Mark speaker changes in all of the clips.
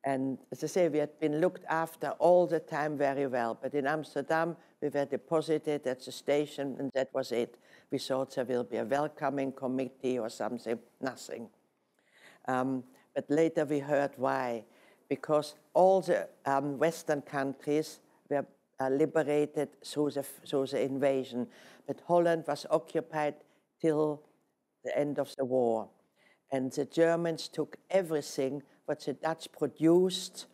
Speaker 1: And as I say, we had been looked after all the time very well. But in Amsterdam, we were deposited at the station, and that was it. We thought there will be a welcoming committee or something, nothing. But later we heard why. Because all the Western countries were liberated through the invasion. But Holland was occupied till the end of the war. And the Germans took everything what the Dutch produced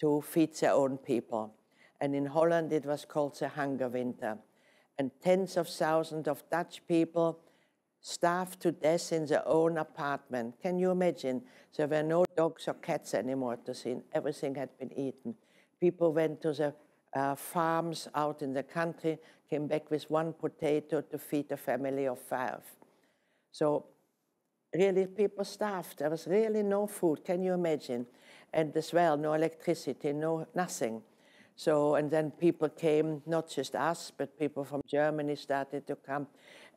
Speaker 1: to feed their own people. And in Holland, it was called the hunger winter. And tens of thousands of Dutch people starved to death in their own apartment. Can you imagine? There were no dogs or cats anymore to see. Everything had been eaten. People went to the farms out in the country, came back with one potato to feed a family of 5. So really, people starved. There was really no food. Can you imagine? And as well, no electricity, nothing. So, and then people came, not just us, but people from Germany started to come,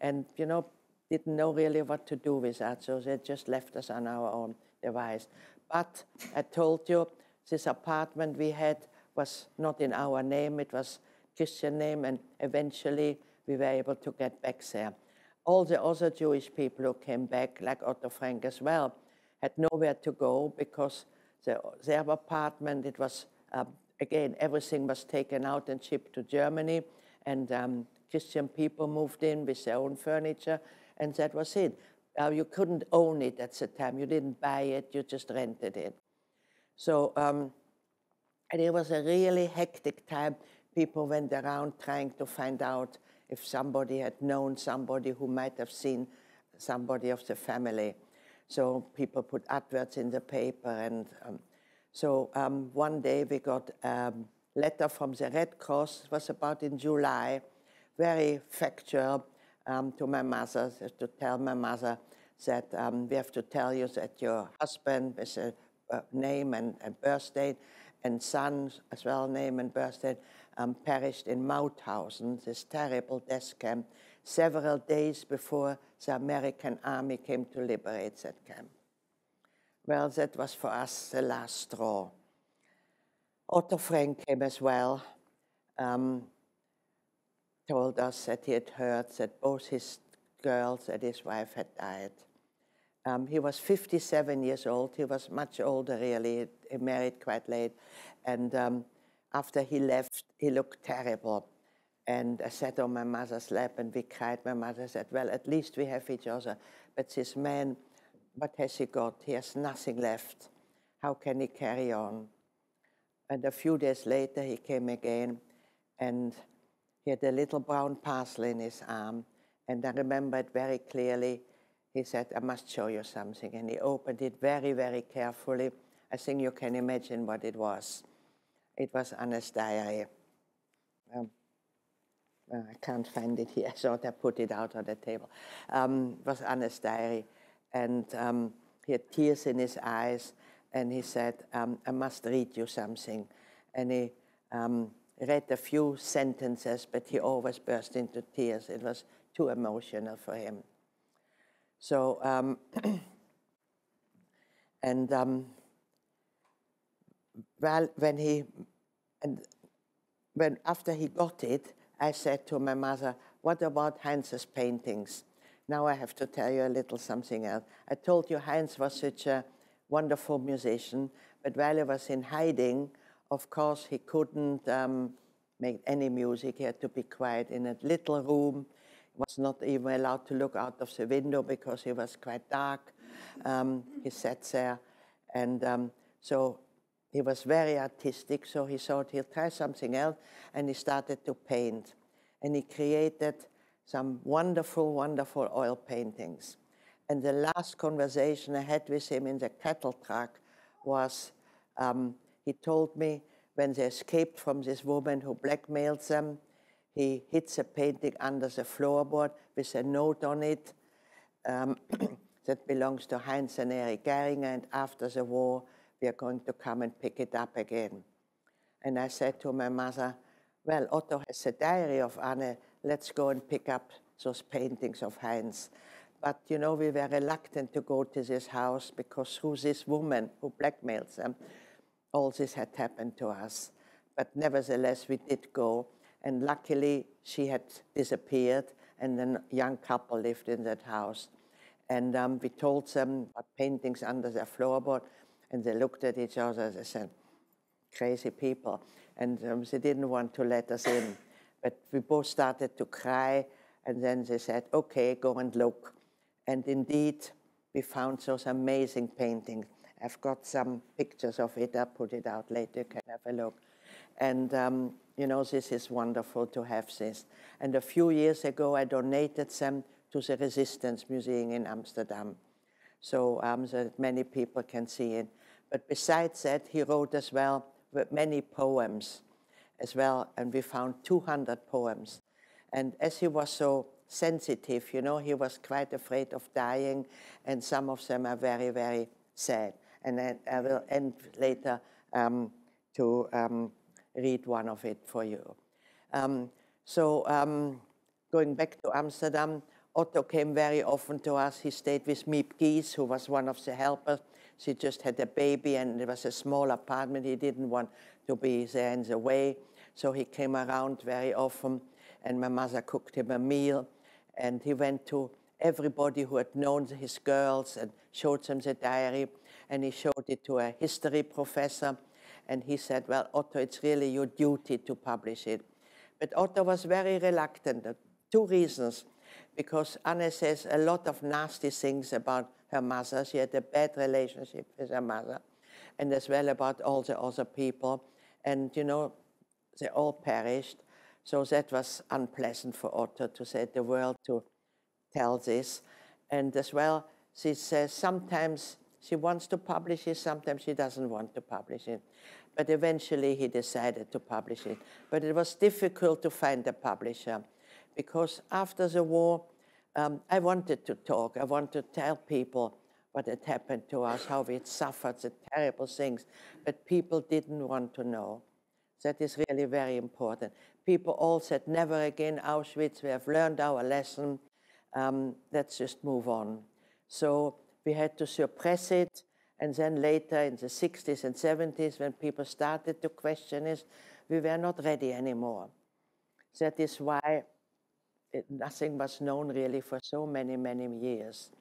Speaker 1: and didn't know really what to do with that. So they just left us on our own device. But I told you, this apartment we had was not in our name. It was Christian name, and eventually we were able to get back there. All the other Jewish people who came back, like Otto Frank as well, had nowhere to go because their apartment, it was, again, everything was taken out and shipped to Germany, and Christian people moved in with their own furniture, and that was it. You couldn't own it at the time. You didn't buy it, you just rented it. So, and it was a really hectic time. People went around trying to find out if somebody had known somebody who might have seen somebody of the family. So people put adverts in the paper. And so one day we got a letter from the Red Cross. It was about in July, very factual, to my mother, to tell my mother that we have to tell you that your husband with a name and birth date, and son as well, name and birth date, perished in Mauthausen, this terrible death camp, several days before the American army came to liberate that camp. Well, that was for us the last straw. Otto Frank came as well, told us that he had heard that both his girls and his wife had died. He was 57 years old. He was much older, really. He married quite late. And after he left, he looked terrible. And I sat on my mother's lap and we cried. My mother said, well, at least we have each other. But this man, what has he got? He has nothing left. How can he carry on? And a few days later, he came again, and he had a little brown parcel in his arm. And I remember it very clearly. He said, I must show you something. And he opened it very, very carefully. I think you can imagine what it was. It was Anna's diary. I can't find it here, so I put it out on the table. It was Anna's diary. And he had tears in his eyes. And he said, I must read you something. And he read a few sentences, but he always burst into tears. It was too emotional for him. So, well, after he got it, I said to my mother, what about Heinz's paintings? Now I have to tell you a little something else. I told you Heinz was such a wonderful musician, but while he was in hiding, of course, he couldn't make any music. He had to be quiet in a little room. He was not even allowed to look out of the window because it was quite dark. He sat there, and so he was very artistic, so he thought he'll try something else, and he started to paint. And he created some wonderful, wonderful oil paintings. And the last conversation I had with him in the cattle truck was, he told me when they escaped from this woman who blackmailed them, he hid the painting under the floorboard with a note on it that belongs to Heinz and Erich Geringer, and after the war, we are going to come and pick it up again. And I said to my mother, well, Otto has a diary of Anne, let's go and pick up those paintings of Heinz. But, you know, we were reluctant to go to this house because through this woman who blackmailed them, all this had happened to us. But nevertheless, we did go. And luckily, she had disappeared, and then a young couple lived in that house. And we told them about paintings under their floorboard, and they looked at each other. They said, crazy people. And they didn't want to let us in. But we both started to cry, and then they said, okay, go and look. And indeed, we found those amazing paintings. I've got some pictures of it. I'll put it out later. You can have a look. And, you know, this is wonderful to have this. And a few years ago, I donated them to the Resistance Museum in Amsterdam, so that many people can see it. But besides that, he wrote as well many poems as well, and we found 200 poems. And as he was so sensitive, you know, he was quite afraid of dying, and some of them are very, very sad. And I will end later to read one of it for you. Going back to Amsterdam, Otto came very often to us. He stayed with Miep Gies, who was one of the helpers. She just had a baby, and it was a small apartment. He didn't want to be there in the way, so he came around very often, and my mother cooked him a meal. And he went to everybody who had known his girls and showed them the diary, and he showed it to a history professor, and he said, well, Otto, it's really your duty to publish it. But Otto was very reluctant. 2 reasons. Because Anne says a lot of nasty things about her mother. She had a bad relationship with her mother, and as well about all the other people. And, you know, they all perished. So that was unpleasant for Otto to say the world to tell this. And as well, she says sometimes she wants to publish it, sometimes she doesn't want to publish it. But eventually he decided to publish it. But it was difficult to find a publisher, because after the war, I wanted to talk. I wanted to tell people what had happened to us, how we had suffered the terrible things, but people didn't want to know. That is really very important. People all said, never again Auschwitz, we have learned our lesson, let's just move on. So we had to suppress it, and then later in the 60s and 70s, when people started to question it, we were not ready anymore. That is why nothing was known really for so many, many years.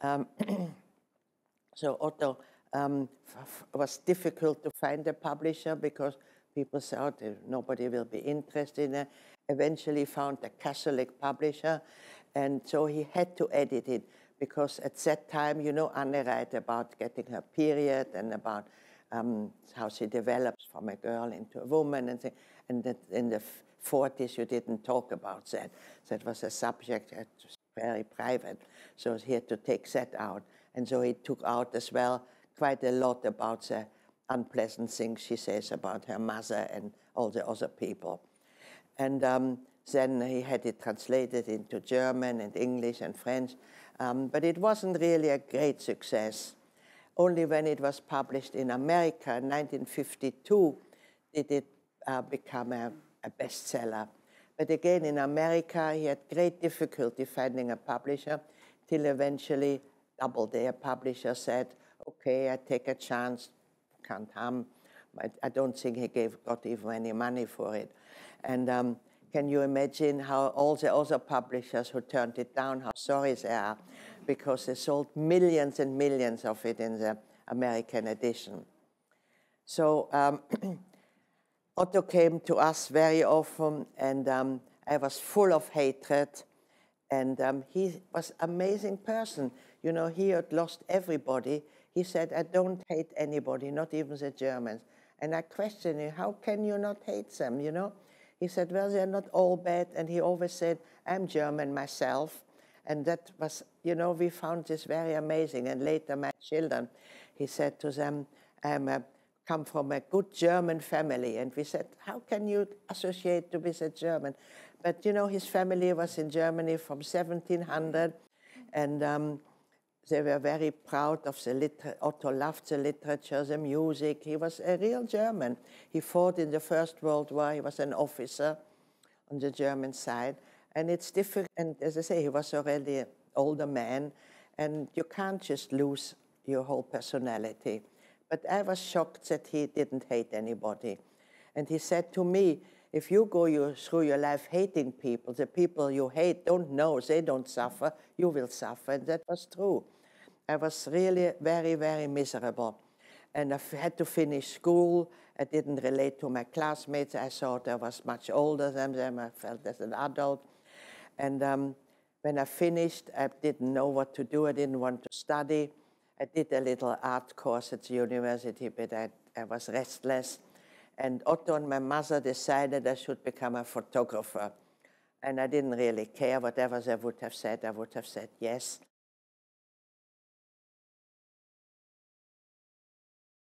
Speaker 1: So Otto was difficult to find a publisher because people thought nobody will be interested in it. Eventually found a Catholic publisher, and so he had to edit it, because at that time, you know, Anne wrote about getting her period and about how she develops from a girl into a woman, and that in the 40s you didn't talk about that. That was a subject that was very private, so he had to take that out. And so he took out as well quite a lot about the unpleasant things she says about her mother and all the other people. And then he had it translated into German and English and French, but it wasn't really a great success. Only when it was published in America in 1952 did it become a bestseller. But again, in America, he had great difficulty finding a publisher, till eventually Doubleday, a publisher, said, okay, I take a chance, can't harm. I don't think he got even any money for it. And can you imagine how all the other publishers who turned it down, how sorry they are, because they sold millions and millions of it in the American edition. So Otto came to us very often, and I was full of hatred, and he was an amazing person. You know, he had lost everybody. He said, I don't hate anybody, not even the Germans. And I questioned him, how can you not hate them, you know? He said, well, they're not all bad. And he always said, I'm German myself. And that was, you know, we found this very amazing. And later, my children, he said to them, come from a good German family. And we said, how can you associate with a German? But, you know, his family was in Germany from 1700. And they were very proud of the literature. Otto loved the literature, the music. He was a real German. He fought in the First World War. He was an officer on the German side. And it's difficult. And as I say, he was already an older man. And you can't just lose your whole personality. But I was shocked that he didn't hate anybody. And he said to me, if you go through your life hating people, the people you hate don't know, they don't suffer, you will suffer. And that was true. I was really very, very miserable. And I had to finish school. I didn't relate to my classmates. I thought I was much older than them. I felt as an adult. And when I finished, I didn't know what to do. I didn't want to study. I did a little art course at the university, but I was restless. And Otto and my mother decided I should become a photographer. And I didn't really care. Whatever they would have said, I would have said yes.